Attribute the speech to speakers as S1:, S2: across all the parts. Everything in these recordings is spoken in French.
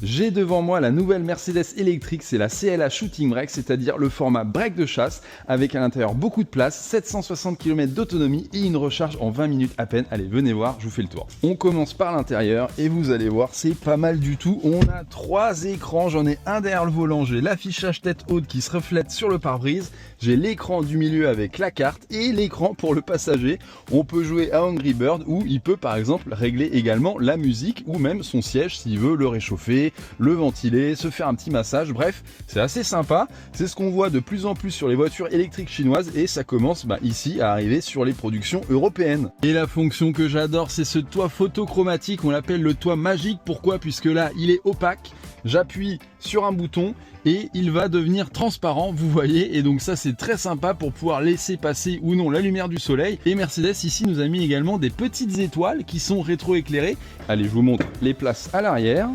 S1: J'ai devant moi la nouvelle Mercedes électrique, c'est la CLA Shooting Brake, c'est-à-dire le format break de chasse, avec à l'intérieur beaucoup de place, 760 km d'autonomie et une recharge en 20 minutes à peine. Allez, venez voir, je vous fais le tour. On commence par l'intérieur et vous allez voir, c'est pas mal du tout. On a 3 écrans, j'en ai un derrière le volant, j'ai l'affichage tête haute qui se reflète sur le pare-brise, j'ai l'écran du milieu avec la carte et l'écran pour le passager. On peut jouer à Angry Bird où il peut par exemple régler également la musique ou même son siège s'il veut le réchauffer, le ventiler, se faire un petit massage, bref, c'est assez sympa. C'est ce qu'on voit de plus en plus sur les voitures électriques chinoises et ça commence ici à arriver sur les productions européennes. Et la fonction que j'adore, c'est ce toit photochromatique, on l'appelle le toit magique. Pourquoi? Puisque là, il est opaque. J'appuie sur un bouton et il va devenir transparent, vous voyez, et donc ça c'est très sympa pour pouvoir laisser passer ou non la lumière du soleil. Et Mercedes ici nous a mis également des petites étoiles qui sont rétro-éclairées. Allez, je vous montre les places à l'arrière.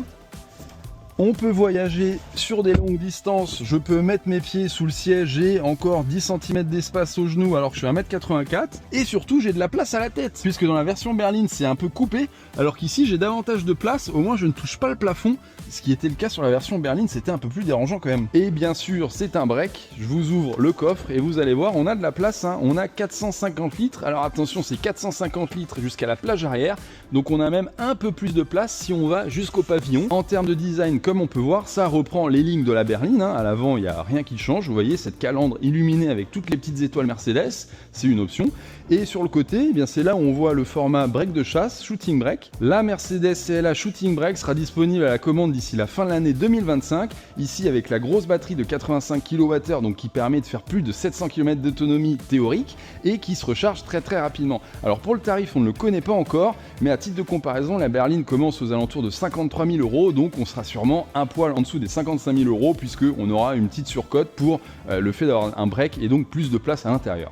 S1: On peut voyager sur des longues distances, je peux mettre mes pieds sous le siège, j'ai encore 10 cm d'espace au genou alors que je suis 1m84 et surtout j'ai de la place à la tête puisque dans la version berline c'est un peu coupé alors qu'ici j'ai davantage de place, au moins je ne touche pas le plafond, ce qui était le cas sur la version berline, c'était un peu plus dérangeant quand même. Et bien sûr c'est un break, je vous ouvre le coffre et vous allez voir on a de la place, on a 450 litres, alors attention c'est 450 litres jusqu'à la plage arrière, donc on a même un peu plus de place si on va jusqu'au pavillon. En termes de design, comme on peut voir, ça reprend les lignes de la berline, à l'avant il n'y a rien qui change, vous voyez cette calandre illuminée avec toutes les petites étoiles Mercedes, c'est une option. Et sur le côté, c'est là où on voit le format break de chasse, Shooting Brake. La Mercedes CLA Shooting Brake sera disponible à la commande d'ici la fin de l'année 2025, ici avec la grosse batterie de 85 kWh, donc qui permet de faire plus de 700 km d'autonomie théorique et qui se recharge très rapidement. Alors pour le tarif, on ne le connaît pas encore, mais à titre de comparaison, la berline commence aux alentours de 53 000 €, donc on sera sûrement un poil en dessous des 55 000 € puisqu'on aura une petite surcote pour le fait d'avoir un break et donc plus de place à l'intérieur.